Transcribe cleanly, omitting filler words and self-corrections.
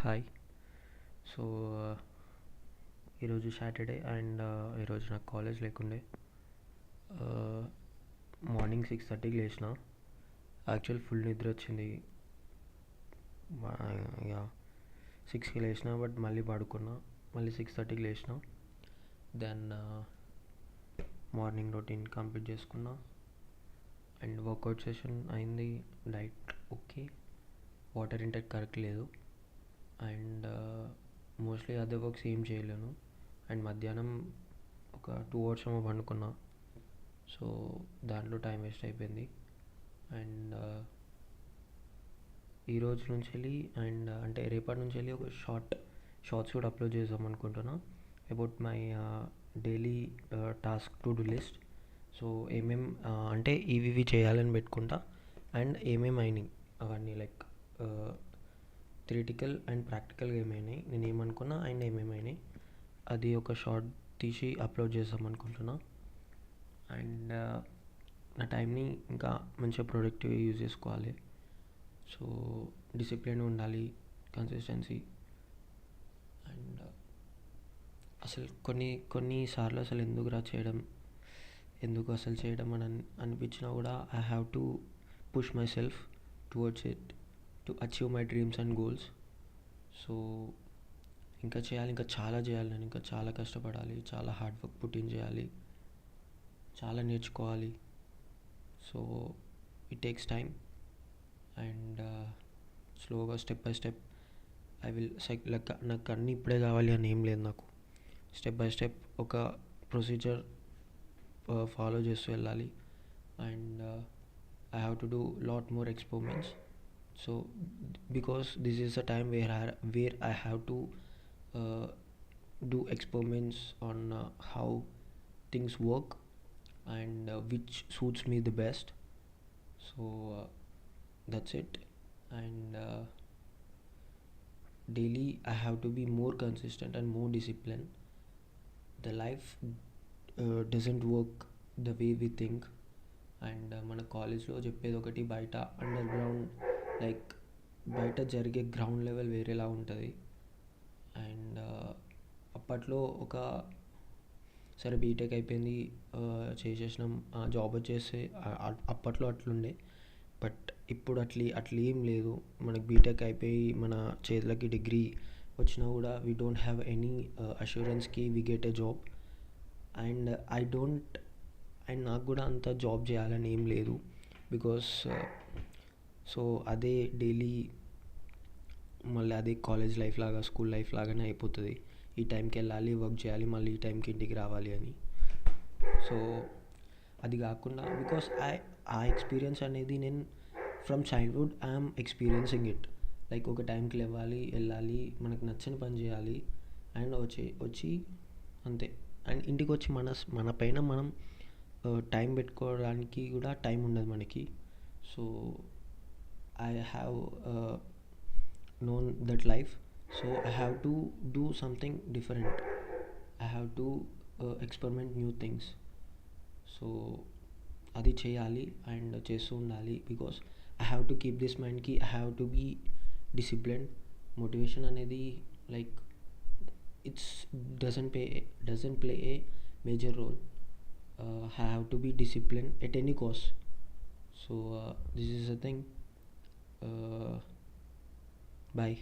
Hi. So ఈరోజు Saturday and ఈరోజు నాకు కాలేజ్ లేకుండే. మార్నింగ్ 6:30కి లేచిన. యాక్చువల్ ఫుల్ నిద్ర వచ్చింది. ఇక 6కి లేచిన, బట్ మళ్ళీ పడుకున్నా. మళ్ళీ 6:30కి లేచిన. దెన్ మార్నింగ్ రొటీన్ కంప్లీట్ చేసుకున్నా అండ్ వర్కౌట్ సెషన్ అయింది. Diet okay, water intake correct లేదు అండ్ మోస్ట్లీ అదర్ వర్క్స్ ఏం చేయలేను. అండ్ మధ్యాహ్నం ఒక 2 అవర్స్ ఏమో పండుకున్నా. సో దాంట్లో టైం వేస్ట్ అయిపోయింది. అండ్ ఈ రోజు నుంచి వెళ్ళి అండ్ అంటే రేపటి నుంచి వెళ్ళి ఒక షార్ట్స్ కూడా అప్లోడ్ చేద్దాం అనుకుంటున్నా about my daily task to do list. So ఏమేం అంటే ఇవి చేయాలని పెట్టుకుంటా అండ్ ఏమేమి అయినాయి అవన్నీ, లైక్ థియరిటికల్ అండ్ ప్రాక్టికల్గా ఏమైనాయి, నేను ఏమనుకున్నా అండ్ ఏమేమైనాయి, అది ఒక షార్ట్ తీసి అప్లోడ్ చేద్దాం అనుకుంటున్నా. అండ్ నా టైంని ఇంకా మంచిగా ప్రొడక్టివ్గా యూజ్ చేసుకోవాలి. సో డిసిప్లిన్ ఉండాలి, కన్సిస్టెన్సీ. అండ్ అసలు కొన్నిసార్లు అసలు ఎందుకు అసలు చేయడం అని అనిపించినా కూడా I have to push my self towards it to achieve my dreams and goals. So ఇంకా చేయాలి, ఇంకా చాలా చేయాలి. నేను ఇంకా చాలా కష్టపడాలి, చాలా హార్డ్ వర్క్ పుట్ ఇన్ చేయాలి, చాలా నేర్చుకోవాలి. So it takes time and స్లోగా step by step I will నాకు అన్నీ ఇప్పుడే కావాలి అని ఏం లేదు. నాకు స్టెప్ బై స్టెప్ ఒక ప్రొసీజర్ ఫాలో చేస్తూ వెళ్ళాలి. And I have to do lot more experiments. So because this is a time where I have to do experiments on how things work and which suits me the best. So that's it. And daily I have to be more consistent and more disciplined. The life doesn't work the way we think. And మన కాలేజ్లో చెప్పేది ఒకటి, బయట under ground like బయట జరిగే ground level వేరేలా ఉంటుంది. And అప్పట్లో సరే బీటెక్ అయిపోయింది, చేసేసినాం, జాబ్ వచ్చేస్తే అప్పట్లో అట్లుండే. బట్ ఇప్పుడు అట్లా ఏం లేదు. మనకి బీటెక్ అయిపోయి మన చేతులకి డిగ్రీ వచ్చినా కూడా వీ డోంట్ హ్యావ్ ఎనీ అష్యూరెన్స్కి we get a job. And and నాకు కూడా అంత జాబ్ చేయాలని ఏం లేదు. బికాస్ సో అదే డైలీ మళ్ళీ అదే కాలేజ్ లైఫ్ లాగా, స్కూల్ లైఫ్ లాగానే అయిపోతుంది. ఈ టైంకి వెళ్ళాలి, వర్క్ చేయాలి, మళ్ళీ ఈ టైంకి ఇంటికి రావాలి అని. సో అది కాకుండా బికాస్ ఆ ఎక్స్పీరియన్స్ అనేది నేను from childhood I'm experiencing it. Like ఒక టైంకి లేవాలి, వెళ్ళాలి, మనకు నచ్చని పని చేయాలి అండ్ వచ్చి అంతే. అండ్ ఇంటికి వచ్చి మన పైన మనం టైం పెట్టుకోవడానికి కూడా టైం ఉండదు మనకి. So I have known that life, so I have to do something different. I have to experiment new things. So అది చేయాలి అండ్ చేస్తూ ఉండాలి. Because I have to keep this మైండ్కి I have to be disciplined. Motivation అనేది like it's doesn't play a major role. I have to be disciplined at any cost. So this is the thing. Bye.